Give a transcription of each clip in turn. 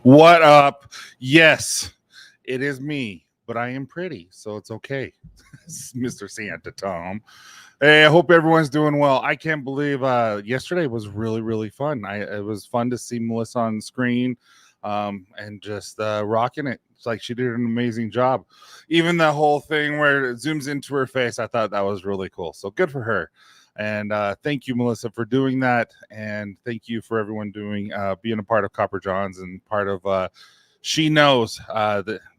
What up? Yes, it is me, but I am pretty, so it's okay. Mr. Santa Tom. Hey, I hope everyone's doing well. I can't believe yesterday was really fun. It was fun to see Melissa on screen and just rocking it. It's like she did an amazing job. Even the whole thing where it zooms into her face, I thought that was really cool. So good for her. And thank you, Melissa, for doing that. And thank you for everyone doing being a part of Copper Johns and part of She Knows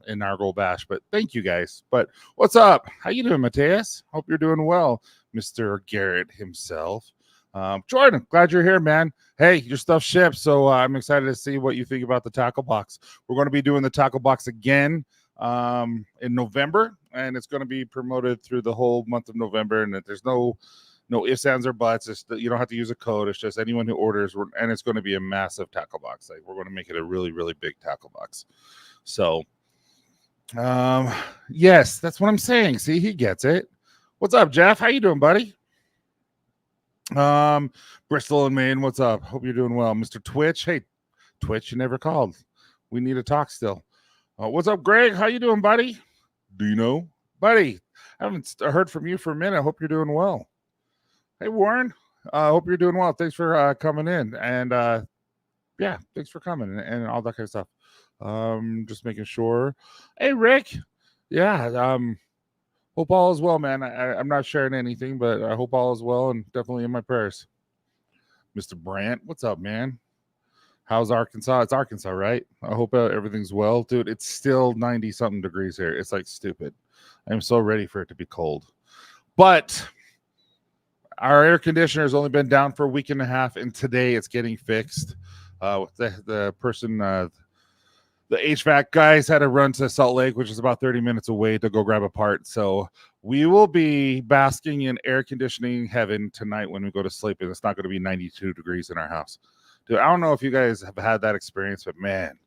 in our Gold Bash. But thank you guys. But what's up? How you doing, Mateus? Hope you're doing well, Mr. Garrett himself. Jordan, glad you're here, man. Hey, your stuff ships, so I'm excited to see what you think about the tackle box. We're going to be doing the tackle box again in November, and it's going to be promoted through the whole month of November. And there's no ifs, ands, or buts. You don't have to use a code. It's just anyone who orders, and it's going to be a massive tackle box. Like, we're going to make it a really big tackle box. So, yes, that's what I'm saying. See, he gets it. What's up, Jeff? How you doing, buddy? Bristol and Maine, what's up? Hope you're doing well. Mr. Twitch, hey, Twitch, you never called. We need to talk still. What's up, Greg? How you doing, buddy? Do you know? Buddy, I haven't heard from you for a minute. I hope you're doing well. Hey, Warren, I hope you're doing well. Thanks for coming in. And, yeah, thanks for coming and all that kind of stuff. Just making sure. Hey, Rick. Yeah, hope all is well, man. I'm not sharing anything, but I hope all is well and definitely in my prayers. Mr. Brandt, what's up, man? How's Arkansas? It's Arkansas, right? I hope everything's well. Dude, it's still 90-something degrees here. It's like stupid. I'm so ready for it to be cold. But our air conditioner has only been down for a week and a half, and today it's getting fixed. The person... the HVAC guys had to run to Salt Lake, which is about 30 minutes away, to go grab a part. So we will be basking in air conditioning heaven tonight when we go to sleep, and it's not going to be 92 degrees in our house. Dude, I don't know if you guys have had that experience, but man,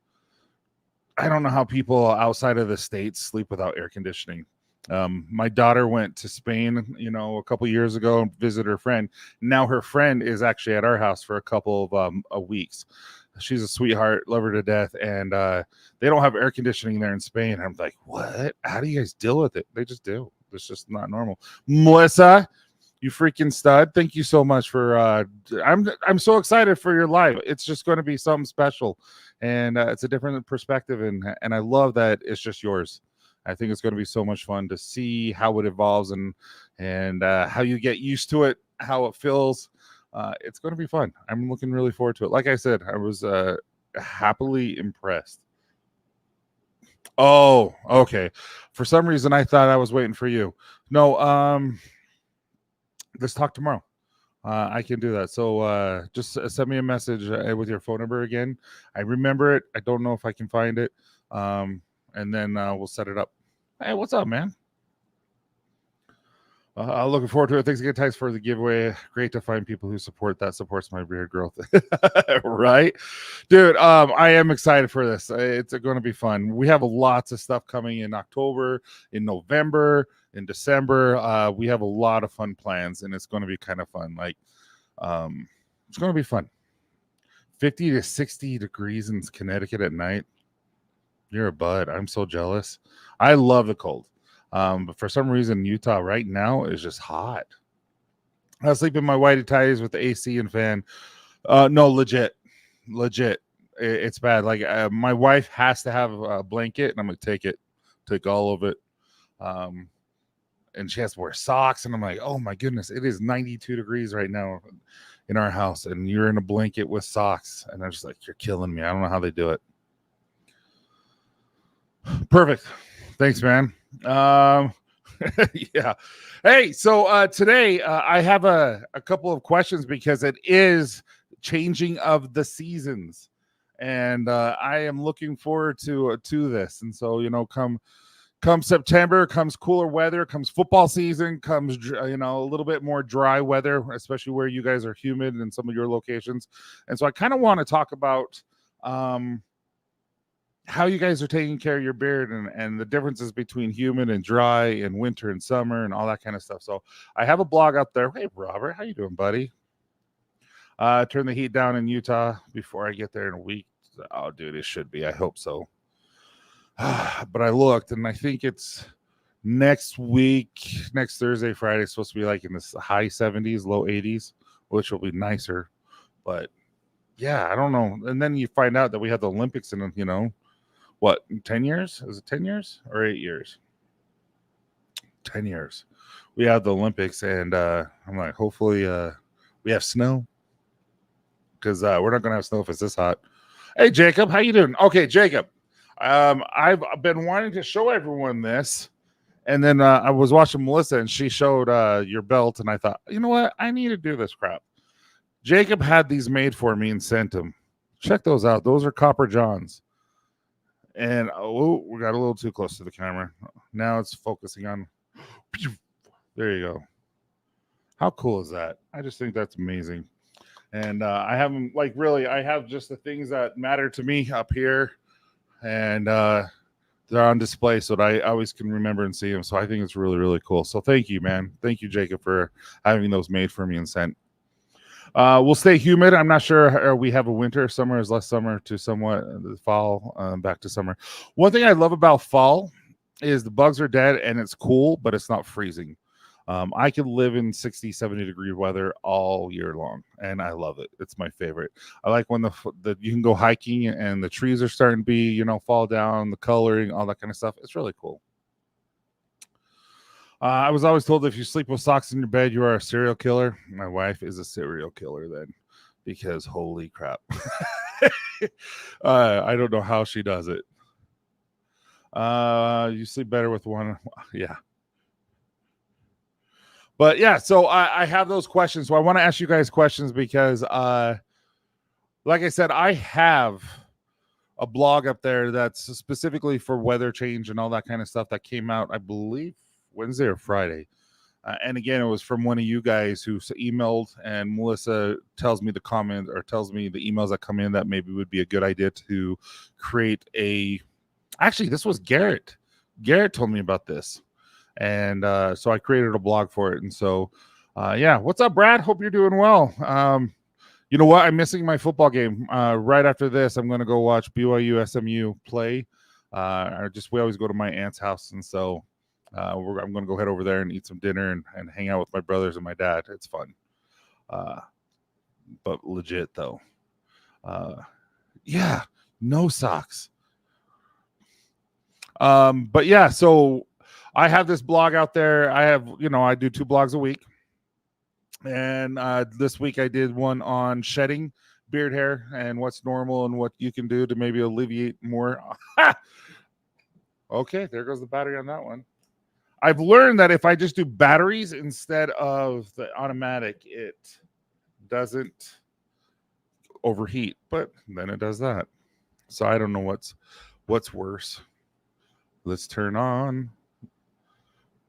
I don't know how people outside of the States sleep without air conditioning. My daughter went to Spain, a couple years ago and visited her friend. Now her friend is actually at our house for a couple of weeks. She's a sweetheart, love her to death, and they don't have air conditioning there in Spain. I'm like, what? How do you guys deal with it? They just do. It's just not normal. Melissa, you freaking stud! Thank you so much for. I'm so excited for your live. It's just going to be something special, and it's a different perspective, and I love that it's just yours. I think it's going to be so much fun to see how it evolves and how you get used to it, how it feels. It's going to be fun. I'm looking really forward to it. Like I said, I was happily impressed. Oh, okay. For some reason, I thought I was waiting for you. No, let's talk tomorrow. I can do that. So just send me a message with your phone number again. I remember it. I don't know if I can find it. And then we'll set it up. Hey, what's up, man? I'm looking forward to it. Thanks again, Tyson, for the giveaway. Great to find people who supports my beard growth. Right? Dude, I am excited for this. It's going to be fun. We have lots of stuff coming in October, in November, in December. We have a lot of fun plans, and it's going to be kind of fun. Like, it's going to be fun. 50 to 60 degrees in Connecticut at night. You're a bud. I'm so jealous. I love the cold. But for some reason, Utah right now is just hot. I sleep in my whitey tighties with the AC and fan. No, legit. It's bad. Like my wife has to have a blanket, and I'm gonna take all of it. And she has to wear socks, and I'm like, oh my goodness, it is 92 degrees right now in our house, and you're in a blanket with socks, and I'm just like, you're killing me. I don't know how they do it. Perfect. Thanks, man. Yeah. Hey, so today I have a couple of questions because it is changing of the seasons, and I am looking forward to this. And so, come September, comes cooler weather, comes football season, comes a little bit more dry weather, especially where you guys are humid in some of your locations. And so I kind of want to talk about how you guys are taking care of your beard and the differences between humid and dry and winter and summer and all that kind of stuff. So I have a blog up there. Hey, Robert, how you doing, buddy? Turn the heat down in Utah before I get there in a week. Oh, dude, it should be. I hope so. But I looked, and I think it's next week, next Thursday, Friday. It's supposed to be like in the high 70s, low 80s, which will be nicer. But yeah, I don't know. And then you find out that we have the Olympics in, what, 10 years? Is it 10 years or 8 years? 10 years. We have the Olympics, and I'm like, hopefully we have snow, because we're not going to have snow if it's this hot. Hey, Jacob, how you doing? Okay, Jacob, I've been wanting to show everyone this, and then I was watching Melissa, and she showed your belt, and I thought, you know what? I need to do this crap. Jacob had these made for me and sent them. Check those out. Those are Copper Johns. And we got a little too close to the camera. Now it's focusing on. There you go. How cool is that? I just think that's amazing. And I have them, like, really, I have just the things that matter to me up here, and they're on display so that I always can remember and see them. So I think it's really, really cool. So thank you, man. Thank you, Jacob, for having those made for me and sent. We'll stay humid. I'm not sure we have a winter. Summer is less summer to somewhat the fall, back to summer. One thing I love about fall is the bugs are dead and it's cool, but it's not freezing. I can live in 60, 70 degree weather all year long, and I love it. It's my favorite. I like when the you can go hiking and the trees are starting to be, fall down, the coloring, all that kind of stuff. It's really cool. I was always told if you sleep with socks in your bed, you are a serial killer. My wife is a serial killer then, because holy crap. I don't know how she does it. You sleep better with one. Yeah. But yeah, so I have those questions. So I want to ask you guys questions because, like I said, I have a blog up there that's specifically for weather change and all that kind of stuff that came out, I believe, Wednesday or Friday. And again, it was from one of you guys who emailed, and Melissa tells me the comment or tells me the emails that come in that maybe would be a good idea to create actually, this was Garrett. Garrett told me about this. And so I created a blog for it. And so, yeah, what's up, Brad? Hope you're doing well. You know what? I'm missing my football game. Right after this, I'm going to go watch BYU SMU play. We always go to my aunt's house. And so I'm going to go head over there and eat some dinner and hang out with my brothers and my dad. It's fun. But legit, though. Yeah, no socks. But yeah, so I have this blog out there. I do 2 blogs a week. And this week I did one on shedding beard hair and what's normal and what you can do to maybe alleviate more. Okay, there goes the battery on that one. I've learned that if I just do batteries instead of the automatic, it doesn't overheat, but then it does that. So I don't know what's worse. Let's turn on.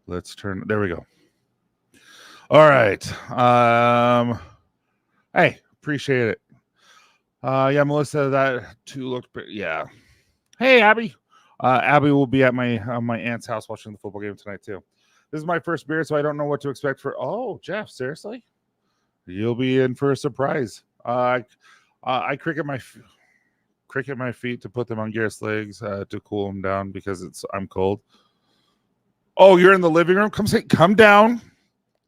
There we go. All right. Hey, appreciate it. Yeah, Melissa, that too looked, yeah. Hey, Abby. Abby will be at my aunt's house watching the football game tonight too. This is my first beer, so I don't know what to expect for. Oh, Jeff, seriously? You'll be in for a surprise. I cricket my feet to put them on Garrett's legs to cool them down because I'm cold. Oh, you're in the living room? Come down.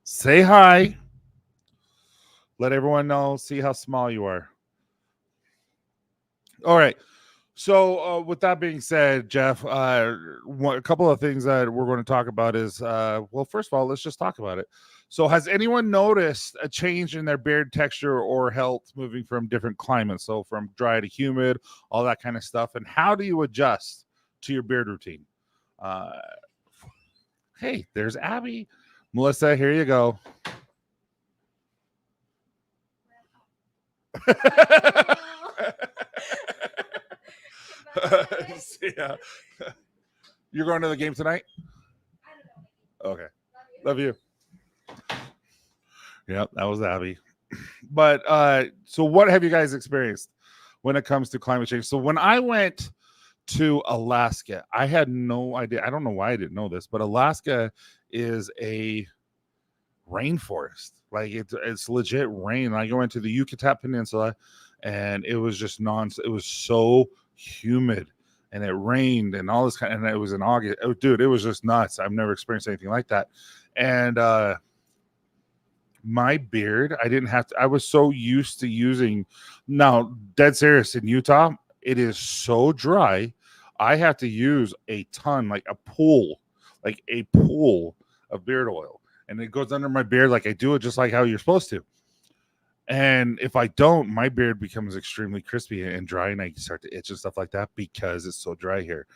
Say hi. Let everyone know. See how small you are. All right. So with that being said, Jeff, a couple of things that we're going to talk about is, well, first of all, let's just talk about it. So has anyone noticed a change in their beard texture or health moving from different climates? So from dry to humid, all that kind of stuff. And how do you adjust to your beard routine? Hey, there's Abby. Melissa, here you go. Yeah. You're going to the game tonight? I don't know. Okay. Love you. Yep, that was Abby. But so what have you guys experienced when it comes to climate change? So when I went to Alaska, I had no idea. I don't know why I didn't know this, but Alaska is a rainforest. Like it's legit rain. I go into the Yucatan Peninsula, and it was just it was so humid, and it rained and all this kind. And it was in August. Oh, dude, it was just nuts. I've never experienced anything like that. And my beard, I didn't have to. I was so used to using. Now, dead serious, in Utah, it is so dry. I have to use a ton, like a pool of beard oil, and it goes under my beard. Like I do it just like how you're supposed to. And if I don't, my beard becomes extremely crispy and dry, and I start to itch and stuff like that because it's so dry here.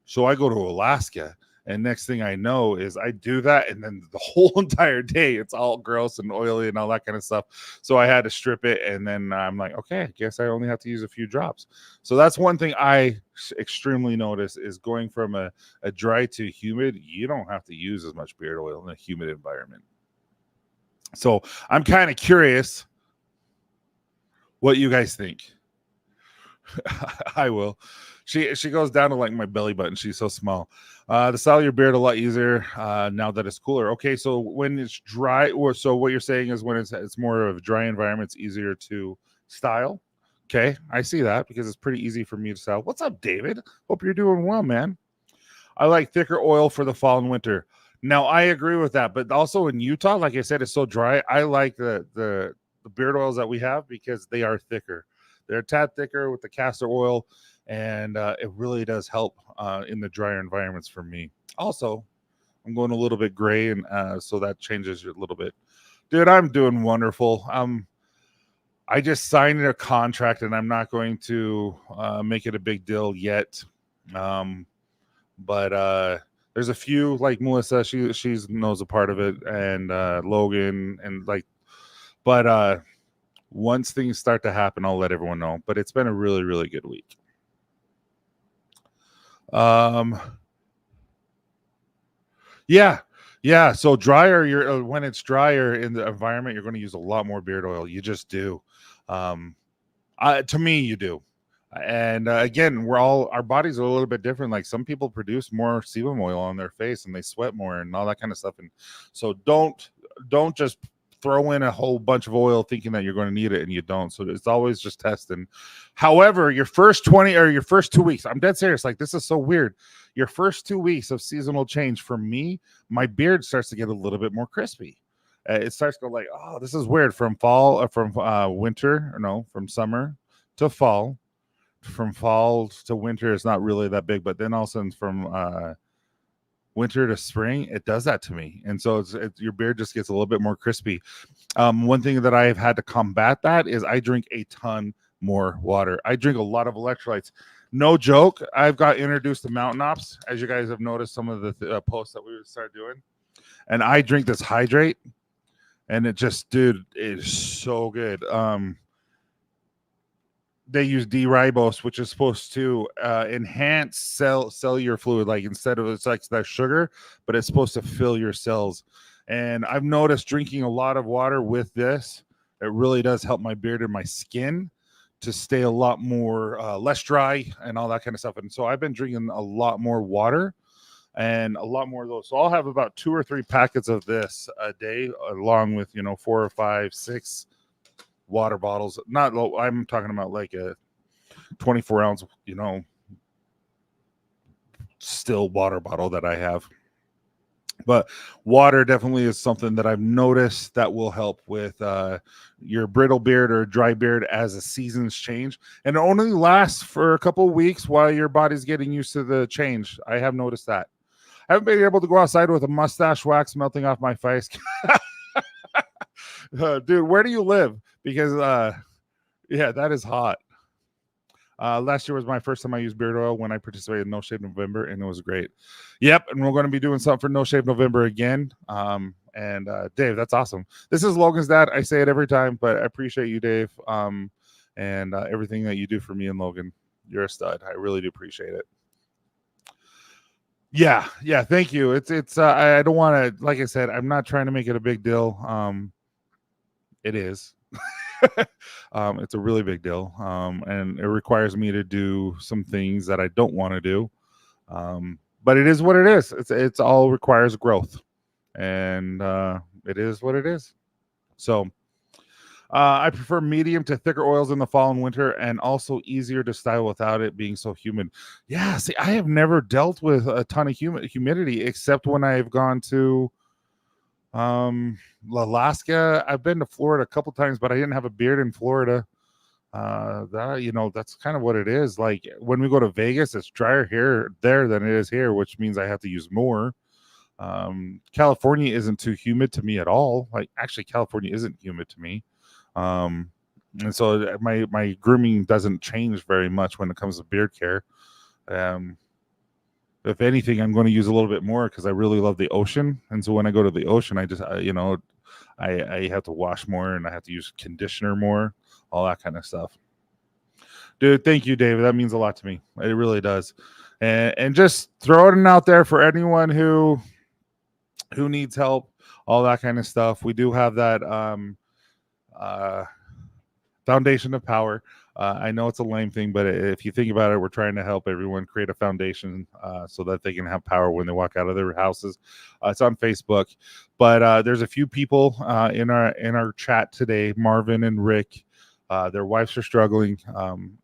So I go to Alaska, and next thing I know is I do that, and then the whole entire day it's all gross and oily and all that kind of stuff. So I had to strip it, and then I'm like, okay, I guess I only have to use a few drops. So that's one thing I extremely notice is going from a dry to humid. You don't have to use as much beard oil in a humid environment. So I'm kind of curious what you guys think. I will. She goes down to like my belly button. She's so small. To style your beard a lot easier now that it's cooler. Okay, so when it's dry, or so what you're saying is when it's more of a dry environment, it's easier to style. Okay, I see that because it's pretty easy for me to style. What's up, David? Hope you're doing well, man. I like thicker oil for the fall and winter. Now I agree with that, but also in Utah, like I said, it's so dry. I like the beard oils that we have because they are thicker. They're a tad thicker with the castor oil, and it really does help in the drier environments for me. Also, I'm going a little bit gray, and so that changes a little bit. Dude, I'm doing wonderful. I just signed a contract, and I'm not going to make it a big deal yet. But there's a few, like Melissa, she knows a part of it, and Logan, and like, but once things start to happen, I'll let everyone know. But it's been a really, really good week. Yeah. So drier, you're when it's drier in the environment, you're going to use a lot more beard oil. You just do. To me, you do. And again, our bodies are a little bit different. Like some people produce more sebum oil on their face and they sweat more and all that kind of stuff. And so don't just throw in a whole bunch of oil thinking that you're going to need it and you don't. So it's always just testing. However, your first 20 or your first 2 weeks, I'm dead serious. Like this is so weird. Your first 2 weeks of seasonal change for me, my beard starts to get a little bit more crispy. It starts to go like, oh, this is weird from from summer to fall. From fall to winter, it's not really that big, but then all of a sudden from winter to spring, it does that to me, and so it's your beard just gets a little bit more crispy. One thing that I've had to combat that is I drink a ton more water. I drink a lot of electrolytes. No joke. I've got introduced to Mountain Ops, as you guys have noticed some of the posts that we would start doing, and I drink this Hydrate, and it just, dude, it is so good. They use D-ribose, which is supposed to enhance cellular fluid. Like instead of it's like that sugar, but it's supposed to fill your cells. And I've noticed drinking a lot of water with this, it really does help my beard and my skin to stay a lot more less dry and all that kind of stuff. And so I've been drinking a lot more water and a lot more of those. So I'll have about 2 or 3 packets of this a day, along with 4 or 5, 6 water bottles. Not low, I'm talking about like a 24-ounce still water bottle that I have. But water definitely is something that I've noticed that will help with your brittle beard or dry beard as the seasons change, and it only lasts for a couple of weeks while your body's getting used to the change. I have noticed that. I haven't been able to go outside with a mustache wax melting off my face. Dude, where do you live? Because yeah, that is hot. Last year was my first time I used beard oil when I participated in No Shave November, and it was great. Yep, and we're going to be doing something for No Shave November again. And Dave, that's awesome. This is Logan's dad. I say it every time, but I appreciate you, Dave, and everything that you do for me and Logan. You're a stud. I really do appreciate it. Yeah, thank you. It's I don't want to, like I said, I'm not trying to make it a big deal. It is. It's a really big deal, and it requires me to do some things that I don't want to do, but it is what it is. It's all requires growth, and it is what it is. So I prefer medium to thicker oils in the fall and winter, and also easier to style without it being so humid. Yeah, see, I have never dealt with a ton of humidity except when I've gone to Alaska. I've been to Florida a couple times, but I didn't have a beard in Florida. That's kind of what it is. Like when we go to Vegas, it's drier there than it is here, which means I have to use more. California isn't too humid to me at all. Like actually, California isn't humid to me. And so my grooming doesn't change very much when it comes to beard care. If anything, I'm going to use a little bit more because I really love the ocean. And so when I go to the ocean, I just, I have to wash more and I have to use conditioner more, all that kind of stuff. Dude, thank you, David. That means a lot to me. It really does. And just throwing it out there for anyone who needs help, all that kind of stuff. We do have that foundation of power. I know it's a lame thing, but if you think about it, we're trying to help everyone create a foundation so that they can have power when they walk out of their houses. It's on Facebook, but there's a few people in our chat today, Marvin and Rick. Their wives are struggling,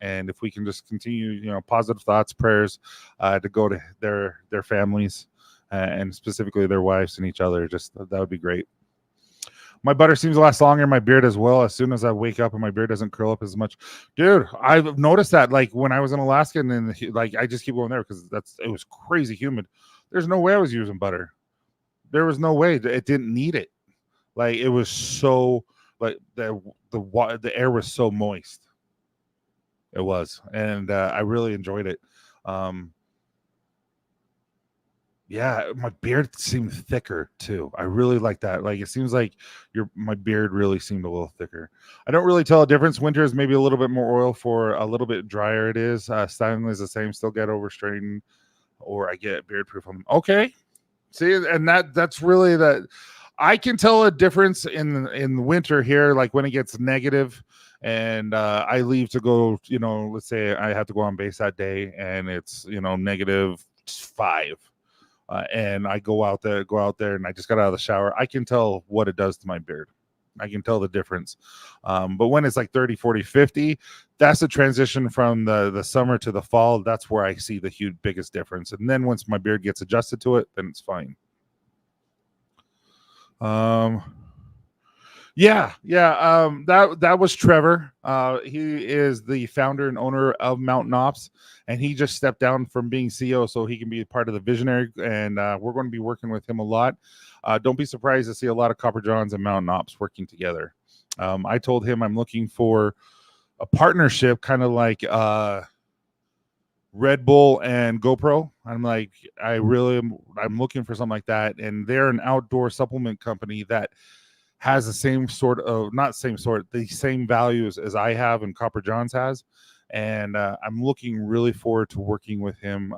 and if we can just continue, positive thoughts, prayers to go to their families and specifically their wives and each other, just that would be great. My butter seems to last longer in my beard as well. As soon as I wake up and my beard doesn't curl up as much, dude, I've noticed that. Like when I was in Alaska, and then like I just keep going there because it was crazy humid. There's no way I was using butter. There was no way. It didn't need it. Like it was so like the air was so moist. It was, and I really enjoyed it. Yeah, my beard seemed thicker too. I really like that. Like it seems like my beard really seemed a little thicker. I don't really tell a difference. Winter is maybe a little bit more oil, for a little bit drier it is. Styling is the same. Still get over straightened, or I get beard proof on them. Okay, see, and that's really that. I can tell a difference in winter here, like when it gets negative, and I leave to go. Let's say I have to go on base that day, and it's -5. And I go out there, and I just got out of the shower. I can tell what it does to my beard. I can tell the difference. But when it's like 30, 40, 50, that's the transition from the summer to the fall. That's where I see the biggest difference. And then once my beard gets adjusted to it, then it's fine. That was Trevor. He is the founder and owner of Mountain Ops, and he just stepped down from being CEO so he can be part of the visionary, and we're going to be working with him a lot. Don't be surprised to see a lot of Copper Johns and Mountain Ops working together. I told him I'm looking for a partnership, kind of like Red Bull and GoPro. I'm like, I'm looking for something like that, and they're an outdoor supplement company that has the same the same values as I have and Copper Johns has. And I'm looking really forward to working with him.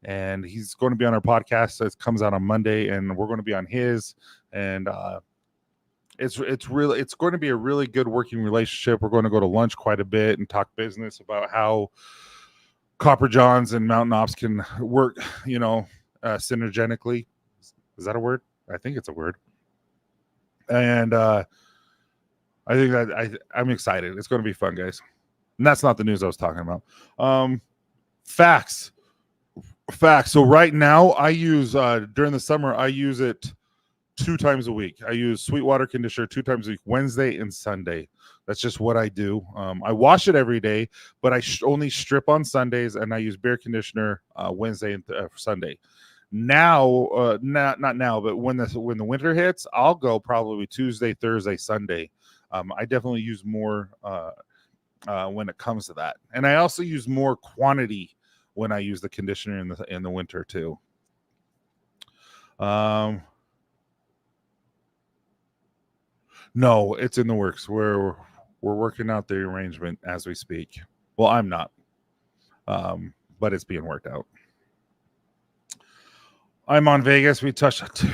And he's going to be on our podcast. So it comes out on Monday, and we're going to be on his. And it's going to be a really good working relationship. We're going to go to lunch quite a bit and talk business about how Copper Johns and Mountain Ops can work, synergetically. Is that a word? I think it's a word. And I think that I'm excited. It's going to be fun, guys. And that's not the news I was talking about. Facts. So right now I use, during the summer, I use it 2 times a week. I use Sweetwater conditioner 2 times a week, Wednesday and Sunday. That's just what I do. I wash it every day, but I only strip on Sundays, and I use beard conditioner Wednesday and Sunday. Now, not now, but when the winter hits, I'll go probably Tuesday, Thursday, Sunday. I definitely use more when it comes to that, and I also use more quantity when I use the conditioner in the winter too. No, it's in the works. We're working out the arrangement as we speak. Well, I'm not, but it's being worked out. I'm on Vegas. We touched, dude.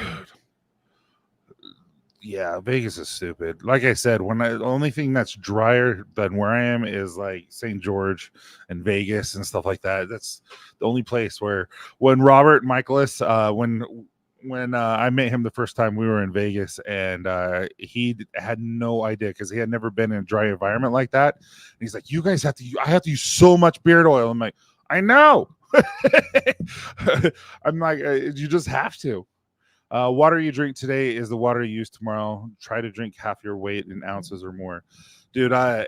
Yeah, Vegas is stupid. Like I said, the only thing that's drier than where I am is like St. George and Vegas and stuff like that. That's the only place where when Robert Michaelis, when when I met him the first time, we were in Vegas, and he had no idea because he had never been in a dry environment like that. And he's like, "You guys have to. I have to use so much beard oil." I'm like, "I know." I'm like, "You just have to." Water you drink today is the water you use tomorrow. Try to drink half your weight in ounces or more, dude. I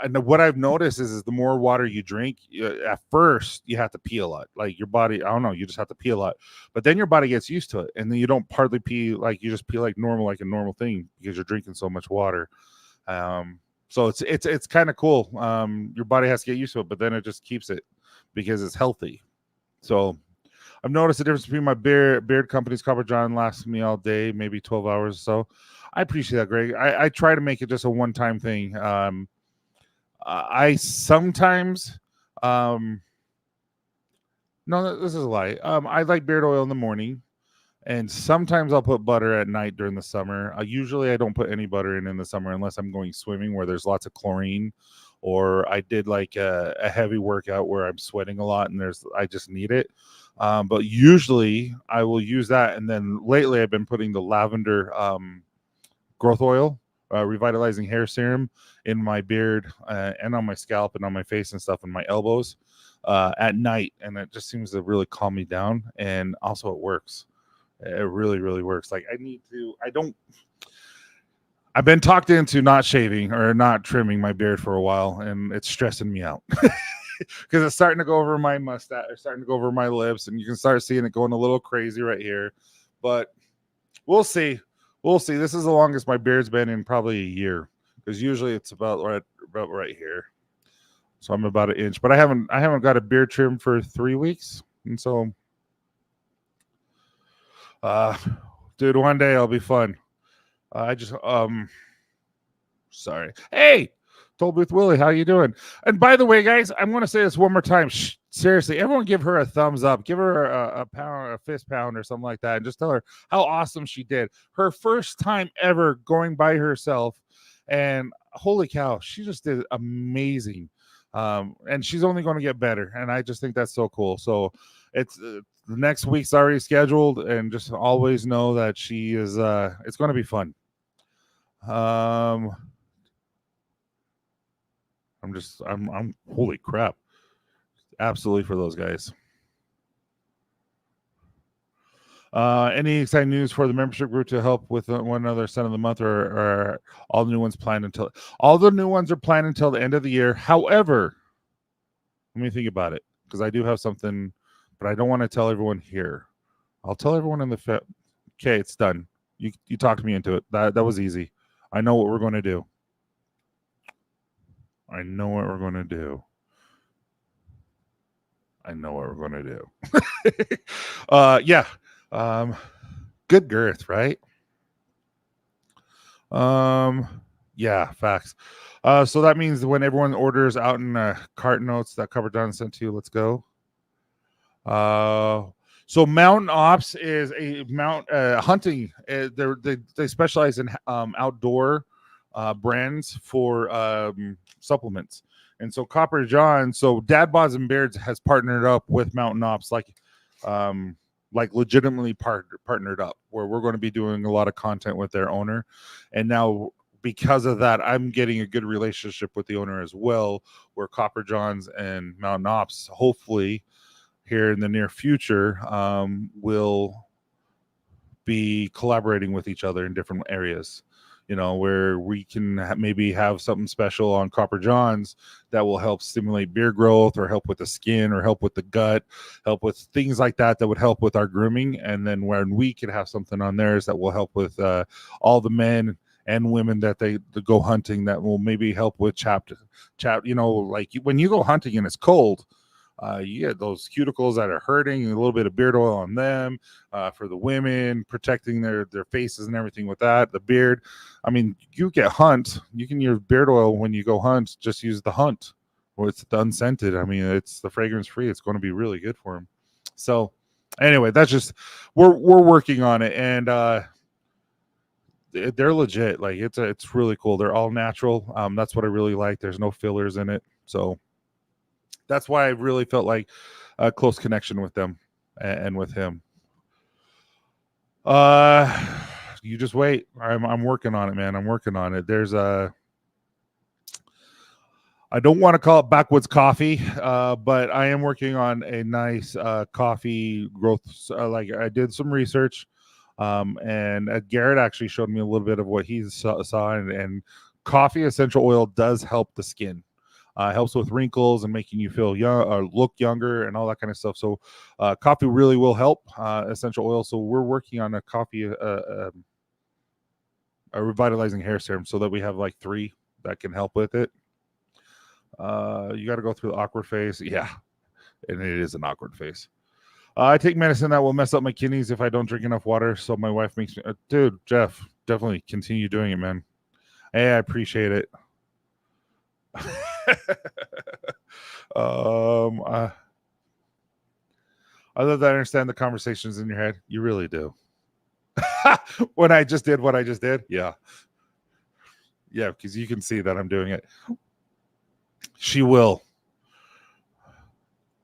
know what I've noticed is the more water you drink, at first you have to pee a lot. Like your body, I don't know, you just have to pee a lot, but then your body gets used to it, and then you don't hardly pee. Like you just pee like normal, like a normal thing, because you're drinking so much water. So it's kind of cool. Your body has to get used to it, but then it just keeps it because it's healthy. So I've noticed the difference between my beard company's Copper John lasts me all day, maybe 12 hours or so. I appreciate that, Greg. I try to make it just a one-time thing. I sometimes, no, this is a lie. I like beard oil in the morning, and sometimes I'll put butter at night during the summer. Usually I don't put any butter in the summer unless I'm going swimming where there's lots of chlorine, or I did like a heavy workout where I'm sweating a lot and I just need it. But usually I will use that. And then lately I've been putting the lavender growth oil, revitalizing hair serum in my beard and on my scalp and on my face and stuff and my elbows at night. And it just seems to really calm me down. And also it works. It really, really works. Like I've been talked into not shaving or not trimming my beard for a while, and it's stressing me out because it's starting to go over my mustache, it's starting to go over my lips, and you can start seeing it going a little crazy right here. But we'll see. We'll see. This is the longest my beard's been in probably a year, because usually it's about right here. So I'm about an inch, but I haven't got a beard trim for 3 weeks, and so, dude, one day I'll be fun. I just sorry. Hey, Toll Booth Willie, how you doing? And by the way, guys, I'm going to say this one more time. Seriously, everyone give her a thumbs up. Give her a pound, a fist pound or something like that, and just tell her how awesome she did. Her first time ever going by herself, and holy cow, she just did amazing. And she's only going to get better, and I just think that's so cool. So it's the next week's already scheduled, and just always know that she is it's going to be fun. I'm holy crap. Absolutely for those guys. Any exciting news for the membership group to help with one another Son of the Month, or all the new ones planned until all the new ones are planned until the end of the year? However, let me think about it, because I do have something, but I don't want to tell everyone here. I'll tell everyone in the okay, it's done. You talked me into it. That was easy. I know what we're going to do. I know what we're going to do. Yeah. Good girth, right? Yeah, facts. So that means when everyone orders out in cart notes that Cover John sent to you, let's go. So Mountain Ops is a hunting. They specialize in outdoor brands for supplements. And so Copper John, so Dad Bods and Beards has partnered up with Mountain Ops, like legitimately partnered up, where we're going to be doing a lot of content with their owner. And now because of that, I'm getting a good relationship with the owner as well, where Copper Johns and Mountain Ops, hopefully here in the near future, will be collaborating with each other in different areas, where we can maybe have something special on Copper Johns that will help stimulate beard growth, or help with the skin, or help with the gut, help with things like that would help with our grooming. And then when we can have something on theirs that will help with all the men and women that they go hunting, that will maybe help with chap, like when you go hunting and it's cold, you get those cuticles that are hurting, and a little bit of beard oil on them for the women, protecting their faces and everything with that. The beard, I mean, you can use beard oil when you go hunt. Just use the hunt, or it's the unscented. I mean, it's the fragrance free. It's going to be really good for them. So anyway, that's just we're working on it, and they're legit. Like it's really cool. They're all natural. That's what I really like. There's no fillers in it, so that's why I really felt like a close connection with them and with him. You just wait. I'm working on it, man. I'm working on it. I don't want to call it backwoods coffee, but I am working on a nice coffee growth. Like I did some research, and Garrett actually showed me a little bit of what he saw and coffee essential oil does help the skin. Helps with wrinkles and making you feel young or look younger and all that kind of stuff. So, coffee really will help. Essential oil. So we're working on a coffee, a revitalizing hair serum, so that we have like 3 that can help with it. You got to go through the awkward phase. Yeah, and it is an awkward phase. I take medicine that will mess up my kidneys if I don't drink enough water. So my wife makes me, dude, Jeff, definitely continue doing it, man. Hey, I appreciate it. I love that I understand the conversations in your head. You really do. When I just did what I just did, yeah, because you can see that I'm doing it. She will.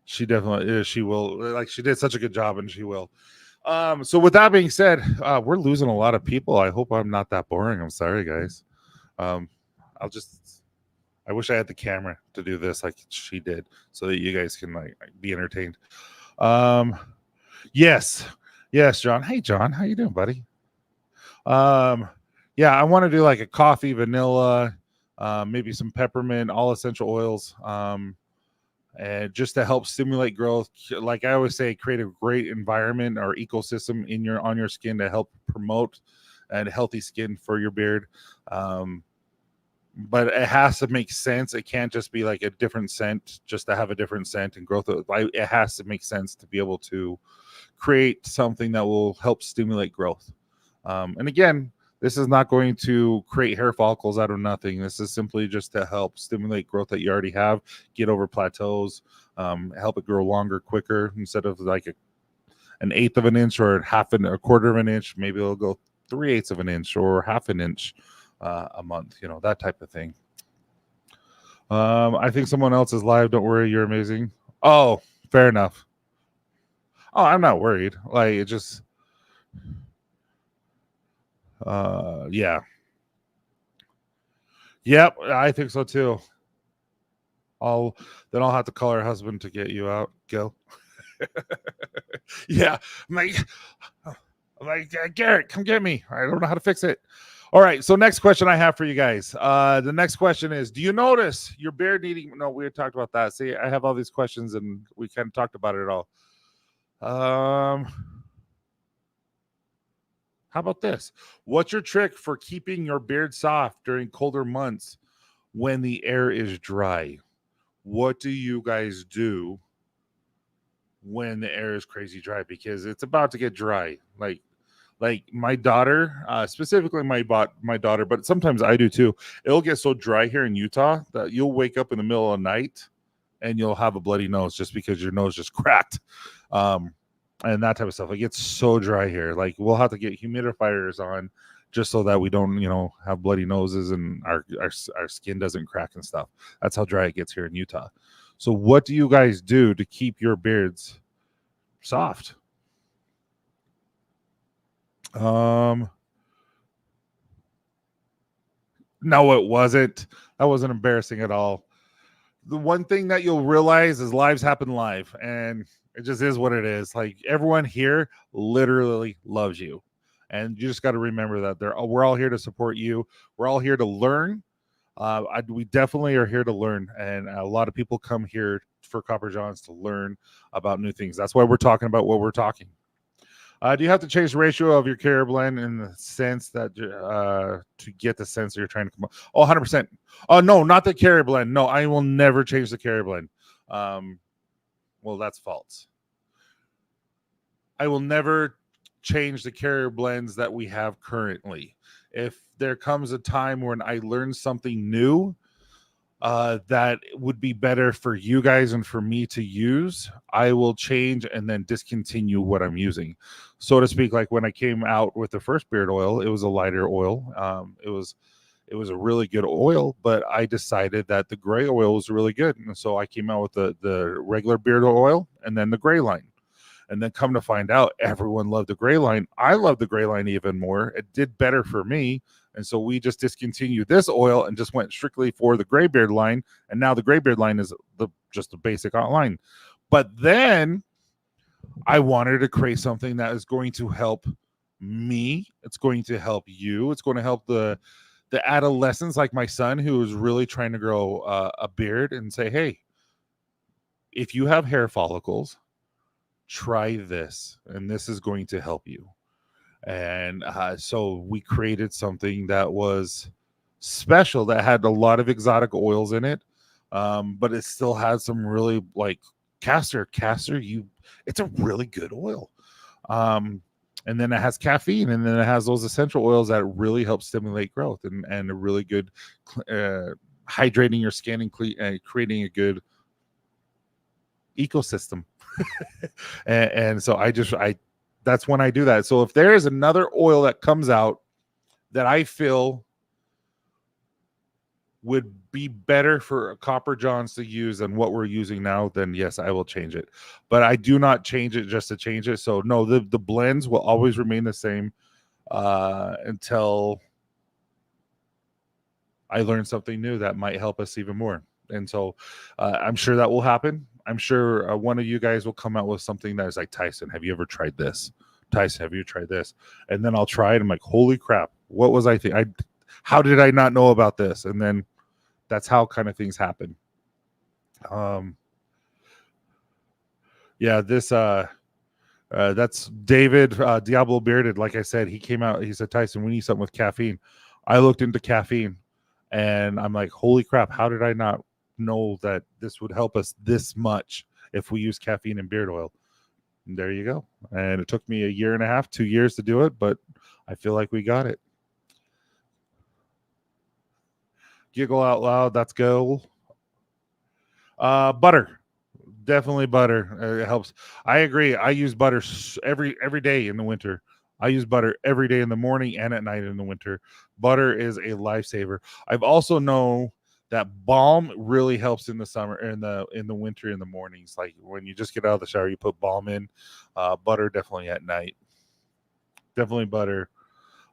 She definitely is. She will. Like she did such a good job, and she will. So with that being said, we're losing a lot of people. I hope I'm not that boring. I'm sorry, guys. I'll just. I wish I had the camera to do this like she did, so that you guys can like be entertained. Yes, John. Hey, John, how you doing, buddy? Yeah, I want to do like a coffee, vanilla, maybe some peppermint, all essential oils, and just to help stimulate growth. Like I always say, create a great environment or ecosystem on your skin to help promote a healthy skin for your beard. But it has to make sense. It can't just be like a different scent just to have a different scent and growth. It has to make sense to be able to create something that will help stimulate growth. And again, this is not going to create hair follicles out of nothing. This is simply just to help stimulate growth that you already have, get over plateaus, help it grow longer, quicker, instead of like an eighth of an inch or a quarter of an inch. Maybe it'll go 3/8 of an inch or half an inch a month, that type of thing. I think someone else is live. Don't worry, you're amazing. Oh, fair enough. Oh, I'm not worried. Like it just yeah. Yep, I think so too. I'll have to call her husband to get you out, Gil. Yeah. I'm like, Garrett, come get me. I don't know how to fix it. All right. So next question I have for you guys. The next question is, do you notice your beard needing? No, we had talked about that. See, I have all these questions and we kind of talked about it all. How about this? What's your trick for keeping your beard soft during colder months when the air is dry? What do you guys do when the air is crazy dry? Because it's about to get dry. Like my daughter, specifically my daughter, but sometimes I do too. It'll get so dry here in Utah that you'll wake up in the middle of the night and you'll have a bloody nose just because your nose just cracked. And that type of stuff. It gets so dry here. Like we'll have to get humidifiers on just so that we don't, have bloody noses and our skin doesn't crack and stuff. That's how dry it gets here in Utah. So what do you guys do to keep your beards soft? No, it wasn't. That wasn't embarrassing at all. The one thing that you'll realize is lives happen live, and it just is what it is. Like everyone here literally loves you, and you just got to remember that we're all here to support you. We're all here to learn. We definitely are here to learn, and a lot of people come here for Copper Johns to learn about new things. That's why we're talking about what we're talking. Do you have to change the ratio of your carrier blend in the sense that to get the sense that you're trying to come up? Oh, 100%. Oh, no, not the carrier blend. No, I will never change the carrier blend. Well, that's false. I will never change the carrier blends that we have currently. If there comes a time when I learn something new that would be better for you guys and for me to use, I will change and then discontinue what I'm using, so to speak. Like when I came out with the first beard oil, it was a lighter oil. It was a really good oil, but I decided that the gray oil was really good, and so I came out with the regular beard oil and then the gray line. And then come to find out, everyone loved the gray line. I love the gray line even more. It did better for me. And so we just discontinued this oil and just went strictly for the graybeard line. And now the graybeard line is just a basic line. But then I wanted to create something that is going to help me. It's going to help you. It's going to help the adolescents like my son, who is really trying to grow a beard, and say, hey, if you have hair follicles, try this, and this is going to help you. And so we created something that was special, that had a lot of exotic oils in it, but it still had some really like castor. It's a really good oil. And then it has caffeine, and then it has those essential oils that really help stimulate growth and a really good hydrating your skin and creating a good ecosystem. and so that's when I do that. So if there is another oil that comes out that I feel would be better for Copper Johns to use than what we're using now, then yes, I will change it. But I do not change it just to change it. So no, the blends will always remain the same until I learn something new that might help us even more. And so I'm sure that will happen. I'm sure one of you guys will come out with something that is like, Tyson, have you ever tried this? Tyson, have you tried this? And then I'll try it. I'm like, holy crap, what was I thinking? How did I not know about this? And then that's how kind of things happen. Yeah, this that's David Diablo Bearded. Like I said, he came out, he said, Tyson, we need something with caffeine. I looked into caffeine and I'm like, holy crap, how did I not know that this would help us this much if we use caffeine and beard oil? And there you go. And it took me a year and a half, 2 years to do it, but I feel like we got it. Giggle out loud. That's go. Butter. Definitely butter. It helps. I agree. I use butter every day in the winter. I use butter every day in the morning and at night in the winter. Butter is a lifesaver. I've also known that balm really helps in the summer, in the winter, in the mornings. Like when you just get out of the shower, you put balm in. Butter definitely at night. Definitely butter.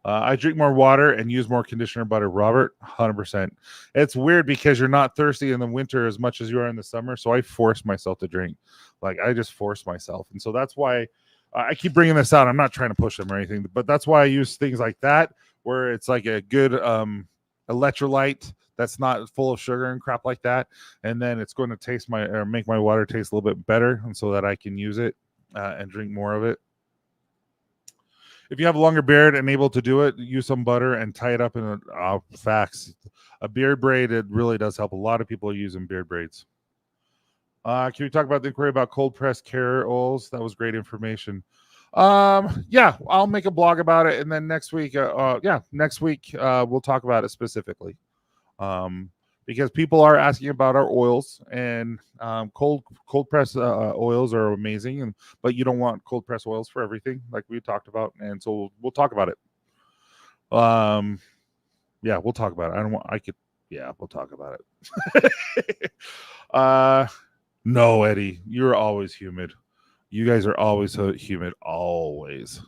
I drink more water and use more conditioner butter. Robert, 100%. It's weird because you're not thirsty in the winter as much as you are in the summer. So I force myself to drink. Like I just force myself. And so that's why I keep bringing this out. I'm not trying to push them or anything, but that's why I use things like that, where it's like a good electrolyte that's not full of sugar and crap like that. And then it's going to make my water taste a little bit better, and so that I can use it and drink more of it. If you have a longer beard and able to do it, use some butter and tie it up in facts. A beard braid, it really does help. A lot of people are using beard braids. Can we talk about the inquiry about cold pressed carrier oils? That was great information. Yeah, I'll make a blog about it, and then next week, we'll talk about it specifically. Because people are asking about our oils, and cold press oils are amazing, but you don't want cold press oils for everything, like we talked about, and so we'll talk about it. Yeah, we'll talk about it. We'll talk about it. No, Eddie, you're always humid. You guys are always so humid, always.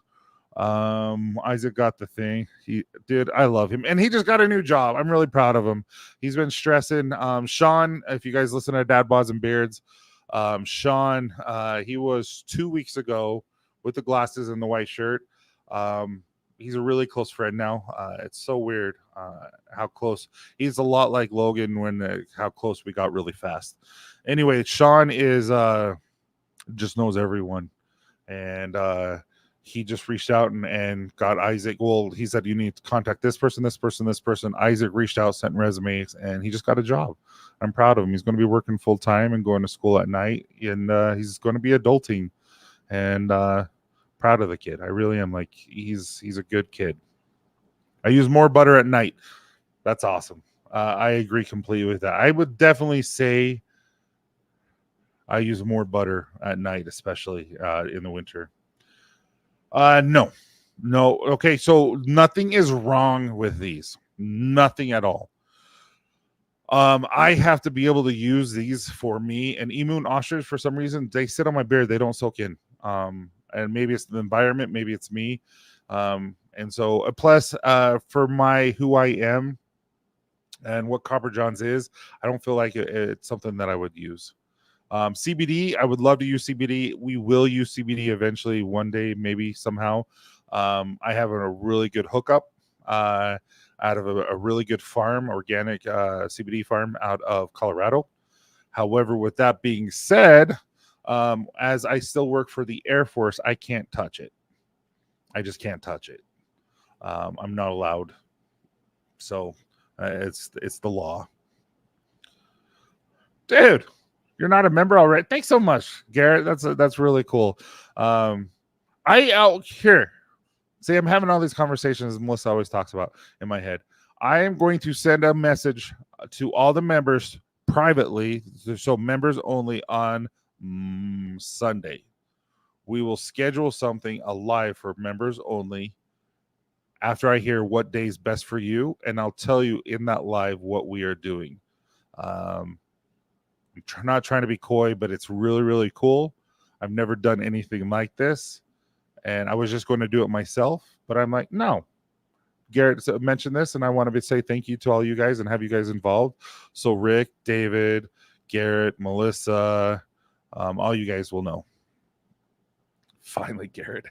Isaac got the thing. He did. I love him, and he just got a new job. I'm really proud of him. He's been stressing. Sean, if you guys listen to Dad Bods and Beards, Sean, he was 2 weeks ago with the glasses and the white shirt. He's a really close friend now. It's so weird how close. He's a lot like Logan when how close we got really fast. Anyway, Sean is just knows everyone, and he just reached out and got Isaac. Well, he said, you need to contact this person, this person, this person. Isaac reached out, sent resumes, and he just got a job. I'm proud of him. He's going to be working full time and going to school at night, and he's going to be adulting. And proud of the kid. I really am. Like he's a good kid. I use more butter at night. That's awesome. I agree completely with that. I would definitely say I use more butter at night, especially in the winter. No. Okay, so nothing is wrong with these. Nothing at all. I have to be able to use these for me. And Emu and ostrich, for some reason, they sit on my beard. They don't soak in. And maybe it's the environment, maybe it's me. And so plus for my who I am and what Copper Johns is, I don't feel like it's something that I would use. CBD, I would love to use CBD. We will use CBD eventually one day, maybe somehow. I have a really good hookup out of a really good farm, organic CBD farm out of Colorado. However, with that being said, as I still work for the Air Force, I can't touch it. I just can't touch it. I'm not allowed. So it's the law. Dude, you're not a member already. Thanks so much, Garrett. That's really cool. I out here. See, I'm having all these conversations Melissa always talks about in my head. I am going to send a message to all the members privately, so members only on Sunday. We will schedule something live for members only after I hear what day is best for you, and I'll tell you in that live what we are doing. I'm not trying to be coy, but it's really, really cool. I've never done anything like this, and I was just going to do it myself, but I'm like, no. Garrett mentioned this, and I want to say thank you to all you guys and have you guys involved. So Rick, David, Garrett, Melissa, all you guys will know. Finally, Garrett.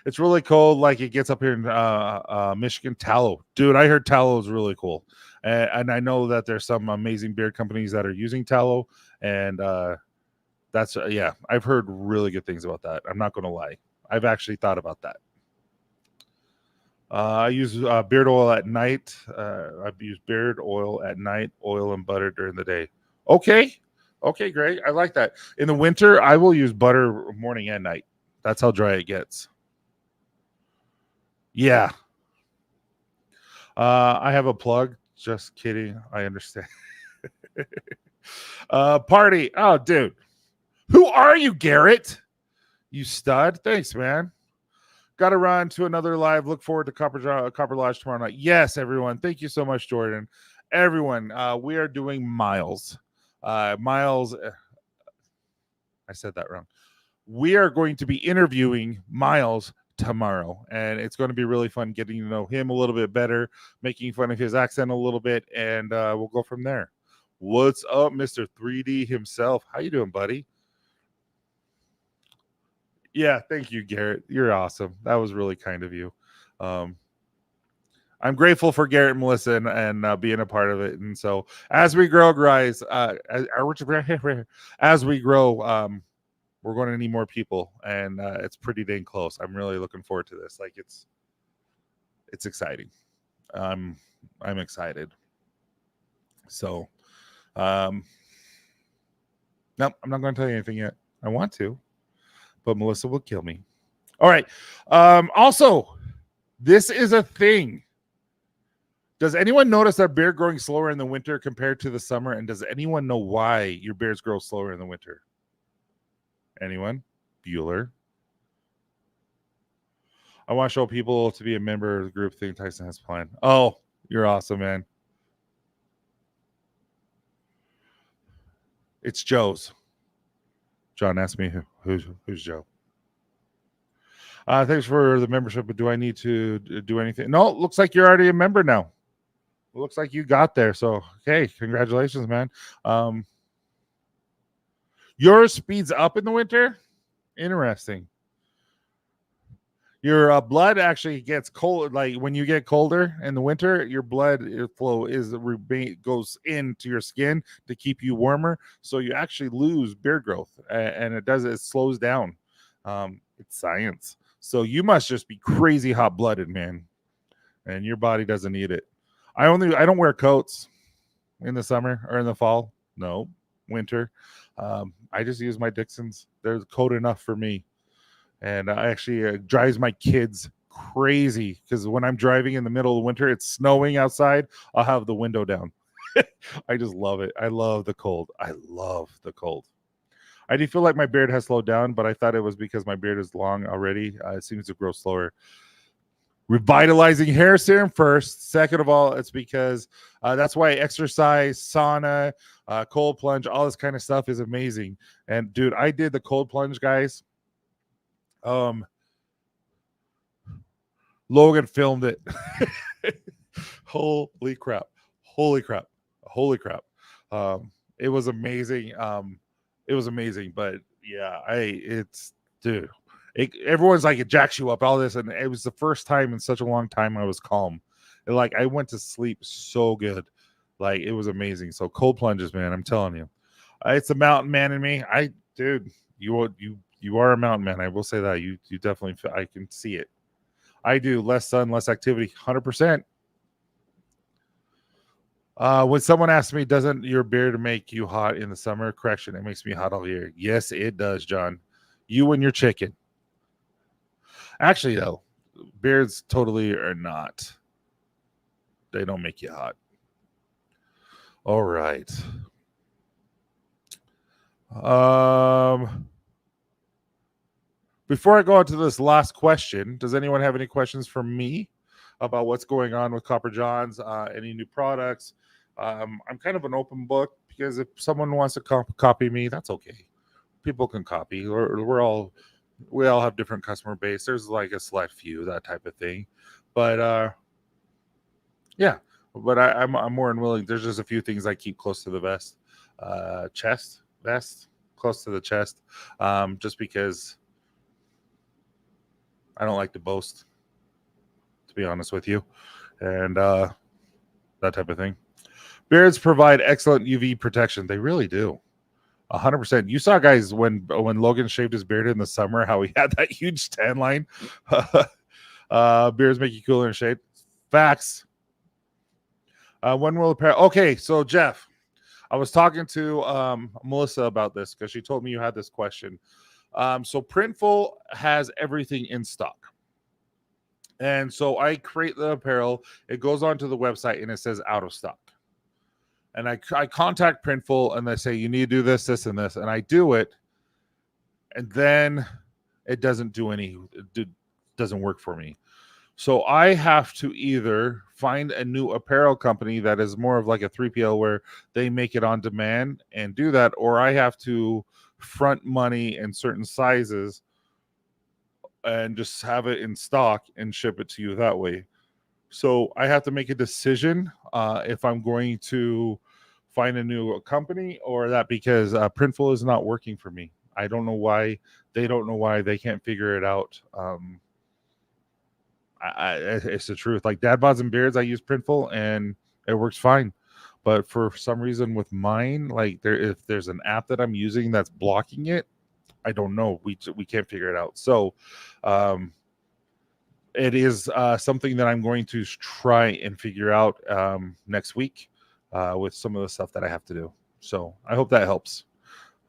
It's really cold. Like it gets up here in Michigan. Tallow. Dude, I heard tallow is really cool. And I know that there's some amazing beard companies that are using tallow. And that's, yeah, I've heard really good things about that. I'm not going to lie. I've actually thought about that. I use beard oil at night. I've used beard oil at night, oil and butter during the day. Okay, great. I like that. In the winter, I will use butter morning and night. That's how dry it gets. Yeah. I have a plug. Just kidding. I understand. Party. Oh, dude. Who are you, Garrett? You stud. Thanks, man. Got to run to another live. Look forward to Copper Lodge tomorrow night. Yes, everyone. Thank you so much, Jordan. Everyone, we are doing Miles. Miles, I said that wrong. We are going to be interviewing Miles tomorrow, and it's going to be really fun getting to know him a little bit better, making fun of his accent a little bit, and we'll go from there. What's up, Mr. 3D himself? How you doing, buddy? Yeah, thank you, Garrett. You're awesome. That was really kind of you. I'm grateful for Garrett and Melissa and being a part of it. And so as we grow, guys, as we grow, we're going to need more people, and it's pretty dang close. I'm really looking forward to this. Like it's exciting. I'm excited. So, no, I'm not going to tell you anything yet. I want to, but Melissa will kill me. All right. Also, this is a thing. Does anyone notice their beard growing slower in the winter compared to the summer? And does anyone know why your beards grow slower in the winter? Anyone? Bueller. I want to show people to be a member of the group thing Tyson has planned. Oh, you're awesome, man. It's Joe's. John asked me who's Joe. Thanks for the membership, but do I need to do anything? No, it looks like you're already a member now. It looks like you got there. So, okay, congratulations, man. Yours speeds up in the winter? Interesting. Your blood actually gets cold. Like when you get colder in the winter, your blood flow goes into your skin to keep you warmer. So you actually lose beard growth, and it slows down. It's science. So you must just be crazy hot blooded, man, and your body doesn't need it. I don't wear coats in the summer or in the fall. No, winter. I just use my Dixons. They're cold enough for me. And actually drives my kids crazy because when I'm driving in the middle of the winter, it's snowing outside, I'll have the window down. I just love it. I love the cold. I do feel like my beard has slowed down, but I thought it was because my beard is long already. It seems to grow slower. Revitalizing hair serum first. Second of all, it's because that's why exercise, sauna, cold plunge, all this kind of stuff is amazing. And dude, I did the cold plunge, guys. Logan filmed it. Holy crap. Holy crap. Holy crap. It was amazing. It was amazing, but yeah, dude. Everyone's like, it jacks you up, all this, and it was the first time in such a long time I was calm. And like, I went to sleep so good. Like, it was amazing. So cold plunges, man, I'm telling you. It's a mountain man in me. Dude, you are a mountain man. I will say that. You definitely I can see it. I do. Less sun, less activity, 100%. When someone asks me, doesn't your beard make you hot in the summer? Correction, it makes me hot all year. Yes, it does, John. You and your chicken. Actually, though, beards totally are not. They don't make you hot. All right. Before I go on to this last question, does anyone have any questions for me about what's going on with Copper Johns? Any new products? I'm kind of an open book because if someone wants to copy me, that's okay. People can copy. We all have different customer base. There's like a select few, that type of thing. But yeah. But I'm more than willing. There's just a few things I keep close to the vest, close to the chest, just because I don't like to boast, to be honest with you, and that type of thing. Beards provide excellent UV protection. They really do. 100%. You saw, guys, when Logan shaved his beard in the summer, how he had that huge tan line. Beards make you cooler in shade. Facts. When will apparel? Okay, so Jeff, I was talking to Melissa about this because she told me you had this question. So Printful has everything in stock. And so I create the apparel. It goes onto the website and it says out of stock. And I contact Printful and they say, you need to do this, this, and this. And I do it. And then it doesn't doesn't work for me. So I have to either find a new apparel company that is more of like a 3PL where they make it on demand and do that, or I have to front money in certain sizes and just have it in stock and ship it to you that way. So I have to make a decision if I'm going to find a new company or that, because Printful is not working for me. I don't know why. They don't know why. They can't figure it out. It's the truth. Like dad bods and beards, I use Printful and it works fine. But for some reason with mine, like if there's an app that I'm using that's blocking it, I don't know. We can't figure it out. So it is something that I'm going to try and figure out next week with some of the stuff that I have to do. So I hope that helps.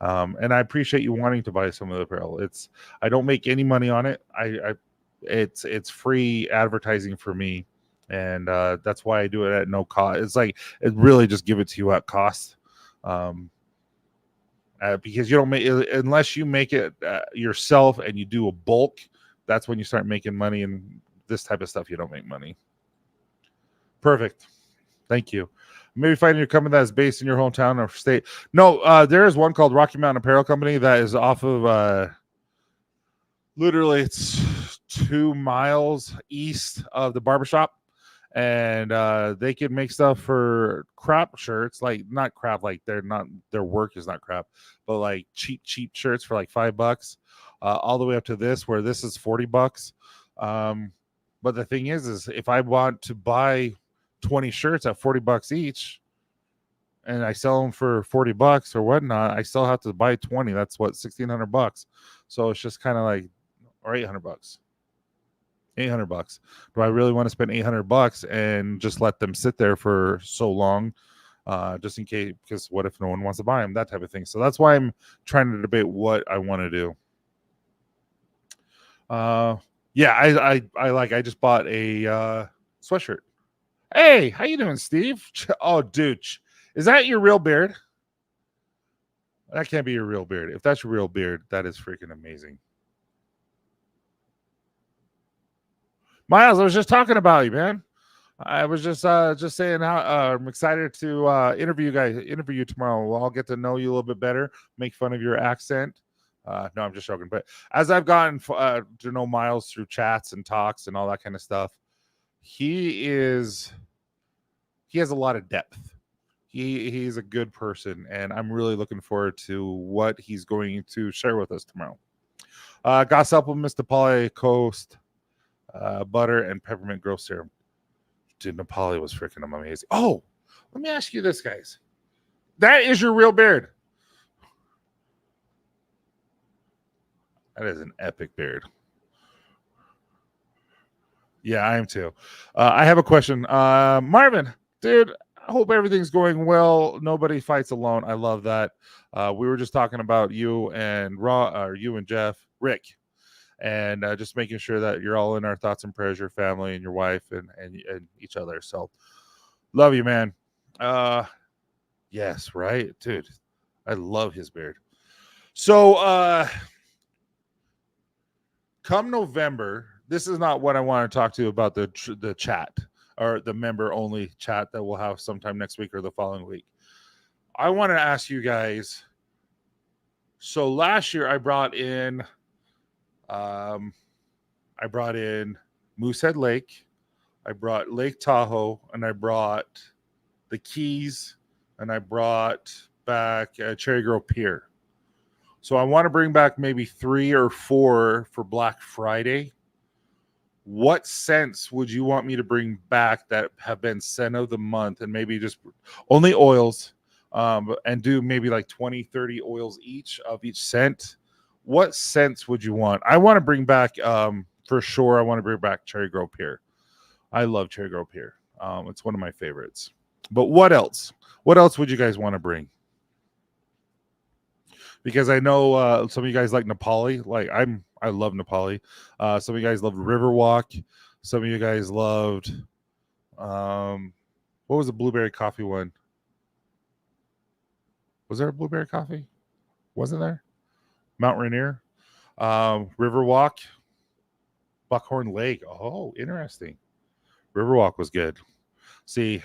And I appreciate you wanting to buy some of the apparel. I don't make any money on it. It's free advertising for me, and that's why I do it at no cost. It's like it really just give it to you at cost, because you don't make unless you make it yourself and you do a bulk. That's when you start making money, and this type of stuff you don't make money. Perfect. Thank you. Maybe finding your company that is based in your hometown or state. No, there is one called Rocky Mountain Apparel Company that is off of literally it's 2 miles east of the barbershop, and they can make stuff for crap shirts, like not crap, like their work is not crap, but like cheap shirts for like $5, all the way up to this where this is $40. But the thing is if I want to buy 20 shirts at $40 each and I sell them for $40 or whatnot, I still have to buy 20. That's what, $1,600. So it's just kind of like, or $800. $800. Do I really want to spend $800 and just let them sit there for so long, just in case? Because what if no one wants to buy them? That type of thing. So that's why I'm trying to debate what I want to do. Yeah, I just bought a sweatshirt. Hey, how you doing, Steve? Oh, dude, is that your real beard? That can't be your real beard. If that's your real beard, that is freaking amazing. Miles, I was just talking about you, man. I was just saying how I'm excited to interview you tomorrow. We'll all get to know you a little bit better, make fun of your accent. No, I'm just joking. But as I've gotten to know Miles through chats and talks and all that kind of stuff, he has a lot of depth. He's a good person, and I'm really looking forward to what he's going to share with us tomorrow. Got supplements to Poly Coast, butter, and peppermint growth serum. Dude, Nepali was freaking amazing. Oh, let me ask you this, guys. That is your real beard. That is an epic beard. Yeah, I am too. I have a question. Marvin, dude, I hope everything's going well. Nobody fights alone. I love that. We were just talking about you and you and Rick, and just making sure that you're all in our thoughts and prayers, your family and your wife and each other. So love you, man. Yes, right, dude. I love his beard. So come November, this is not what I want to talk to you about the chat or the member only chat that we'll have sometime next week or the following week. I want to ask you guys. So last year I brought in Moosehead Lake, I brought Lake Tahoe, and I brought the Keys, and I brought back Cherry Grove Pier. So I want to bring back maybe 3 or 4 for Black Friday. What scents would you want me to bring back that have been scent of the month, and maybe just only oils, and do maybe like 20, 30 oils each of each scent? What scents would you want? I want to bring back, for sure, I want to bring back Cherry Grove Pier. I love Cherry Grove Pier. It's one of my favorites. But what else? What else would you guys want to bring? Because I know some of you guys like Nepali. Like I love Nepali. Some of you guys loved Riverwalk. Some of you guys loved what was the blueberry coffee one? Was there a blueberry coffee? Wasn't there? Mount Rainier, Riverwalk, Buckhorn Lake. Oh, interesting. Riverwalk was good. See,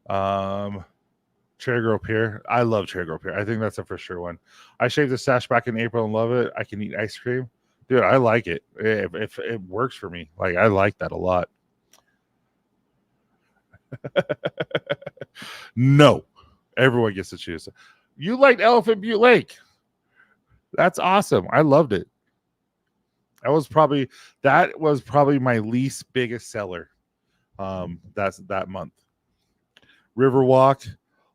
Cherry Grove Pier. I love Cherry Grove Pier. I think that's a for sure one. I shaved the sash back in April and love it. I can eat ice cream. Dude, I like it. If it works for me. Like, I like that a lot. No. Everyone gets to choose. You liked Elephant Butte Lake. That's awesome. I loved it. That was probably my least biggest seller. That's that month. Riverwalk,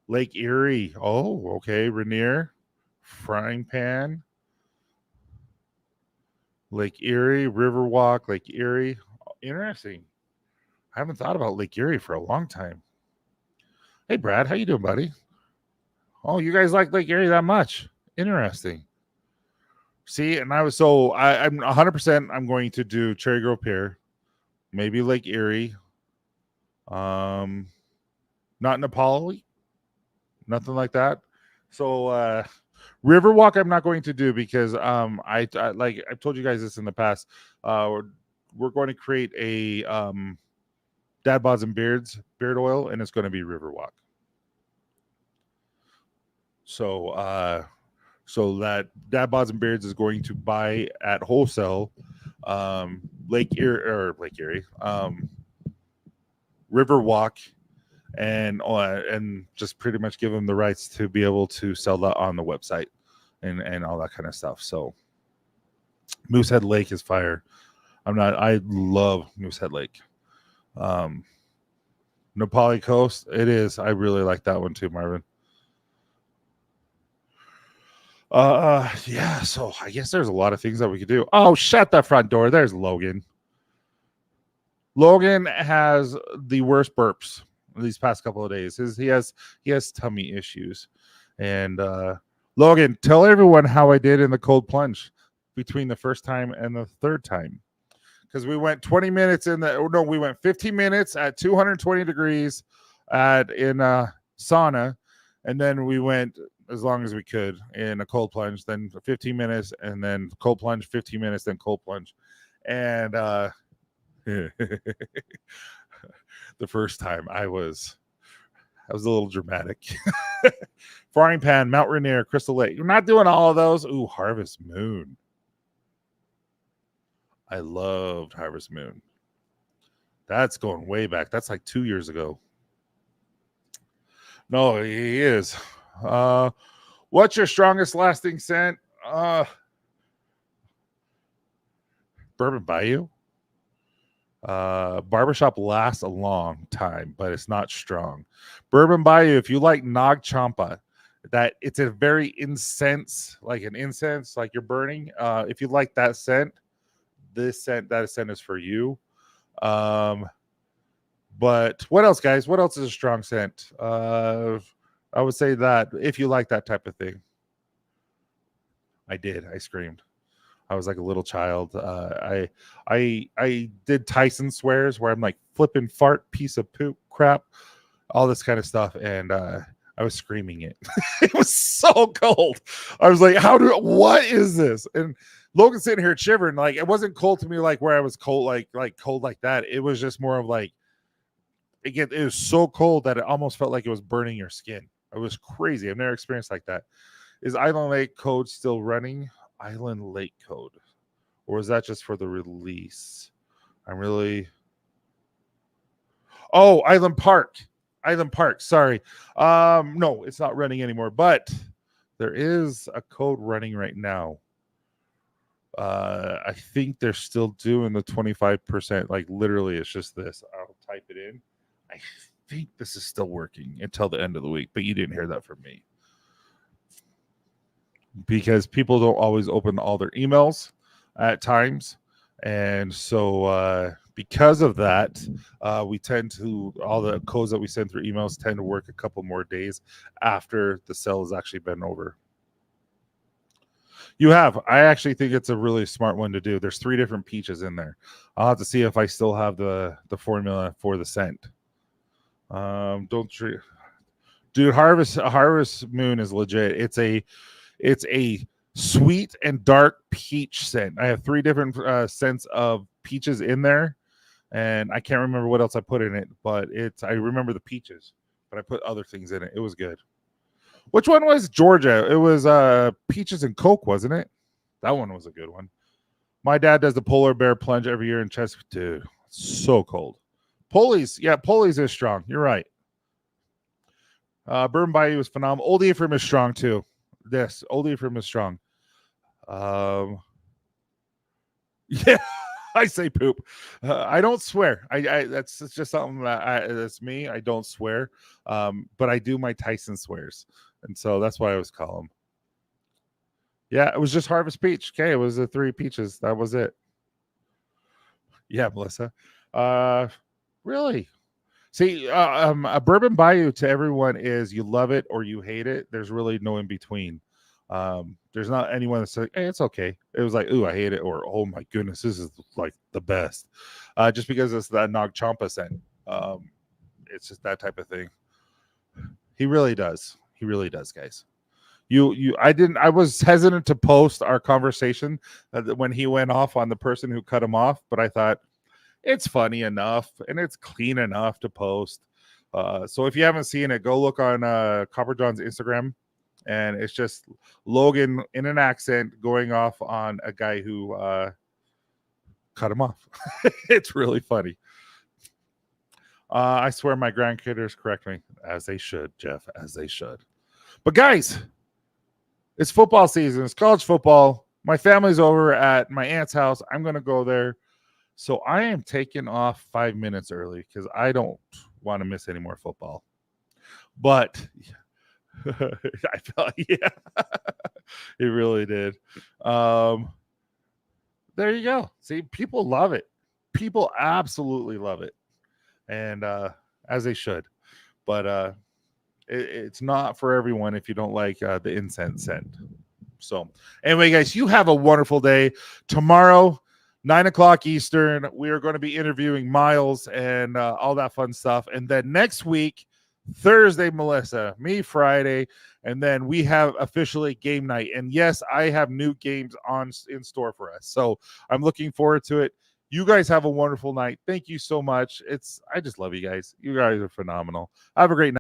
Lake Erie. Oh, okay. Rainier, Frying Pan, Lake Erie, Riverwalk, Lake Erie. Interesting. I haven't thought about Lake Erie for a long time. Hey, Brad, how you doing, buddy? Oh, you guys like Lake Erie that much? Interesting. See, and I'm 100%. I'm going to do Cherry Grove Pier, maybe Lake Erie, not Nepali, nothing like that. So Riverwalk, I'm not going to do because I like I've told you guys this in the past. We're going to create a Dad Bods and Beards beard oil, and it's going to be Riverwalk. So that Dad Bods and Beards is going to buy at wholesale Lake Erie, Riverwalk, and just pretty much give them the rights to be able to sell that on the website and all that kind of stuff. So Moosehead Lake is fire. I love Moosehead Lake. Nepali Coast, it is. I really like that one too, Marvin. Yeah, so I guess there's a lot of things that we could do. Oh, shut the front door. There's Logan. Logan has the worst burps these past couple of days. He has tummy issues. And Logan, tell everyone how I did in the cold plunge between the first time and the third time. Because we went 20 minutes we went 15 minutes at 220 degrees in a sauna, and then we went as long as we could in a cold plunge, then 15 minutes, and then cold plunge, 15 minutes, then cold plunge. And the first time I was That was a little dramatic. Frying pan, Mount Rainier, Crystal Lake. You're not doing all of those. Ooh, Harvest Moon. I loved Harvest Moon. That's going way back. That's like 2 years ago. No, he is. What's your strongest lasting scent? Bourbon Bayou. Barbershop lasts a long time, but it's not strong. Bourbon Bayou, if you like Nag Champa, that it's a very incense, like an incense, like you're burning. If you like that scent, that scent is for you. But what else, guys? What else is a strong scent? I would say that if you like that type of thing. I did. I screamed. I was like a little child. I did Tyson swears where I'm like flipping fart, piece of poop, crap, all this kind of stuff, and I was screaming it. It was so cold. I was like, what is this? And Logan's sitting here shivering. Like, it wasn't cold to me like where I was cold, like cold like that. It was just more of like, it was so cold that it almost felt like it was burning your skin. It was crazy. I've never experienced like that. Is Island Lake code still running? Island Lake code, or is that just for the release? Island Park. Sorry. No, it's not running anymore, but there is a code running right now. I think they're still doing the 25%. Like literally, it's just this. I'll type it in. I think this is still working until the end of the week, but you didn't hear that from me. Because people don't always open all their emails at times. And so because of that, we tend to, all the codes that we send through emails tend to work a couple more days after the sale has actually been over. I actually think it's a really smart one to do. There's 3 different peaches in there. I'll have to see if I still have the formula for the scent. Dude, Harvest Moon is legit. It's a sweet and dark peach scent. I have 3 different scents of peaches in there, and I can't remember what else I put in it, but I remember the peaches, but I put other things in it. It was good. Which one was Georgia? It was peaches and Coke, wasn't it? That one was a good one. My dad does the polar bear plunge every year in Chesapeake. Dude, so cold. Polies is strong. You're right. Bourbon Bayou is phenomenal. Old Ephraim is strong too. This Old Ephraim is strong. Yeah, I say poop. I don't swear. That's just something that's me. I don't swear. But I do my Tyson swears, and so that's why I always call them. Yeah, it was just Harvest Peach. Okay, it was the 3 peaches. That was it. Yeah, Melissa. Really? See, a Bourbon Bayou to everyone is you love it or you hate it. There's really no in between. There's not anyone that's like, hey, it's okay. It was like, ooh, I hate it, or oh my goodness, this is like the best. Just because it's that Nag Champa scent. It's just that type of thing. He really does. He really does, guys. I was hesitant to post our conversation when he went off on the person who cut him off, but I thought it's funny enough and it's clean enough to post. So if you haven't seen it, go look on Copper John's Instagram, and it's just Logan in an accent going off on a guy who cut him off. It's really funny. I swear my grandkids correct me, as they should, Jeff, as they should. But guys, it's football season. It's college football. My family's over at my aunt's house. I'm going to go there. So I am taking off 5 minutes early because I don't want to miss any more football. But I felt, yeah, it really did. There you go. See, people love it. People absolutely love it. And as they should. But it's not for everyone if you don't like the incense scent. So anyway, guys, you have a wonderful day. Tomorrow, 9:00 Eastern, we are going to be interviewing Miles and all that fun stuff. And then next week, Thursday, Melissa, me Friday, and then we have officially game night. And yes, I have new games in store for us. So I'm looking forward to it. You guys have a wonderful night. Thank you so much. I just love you guys. You guys are phenomenal. Have a great night.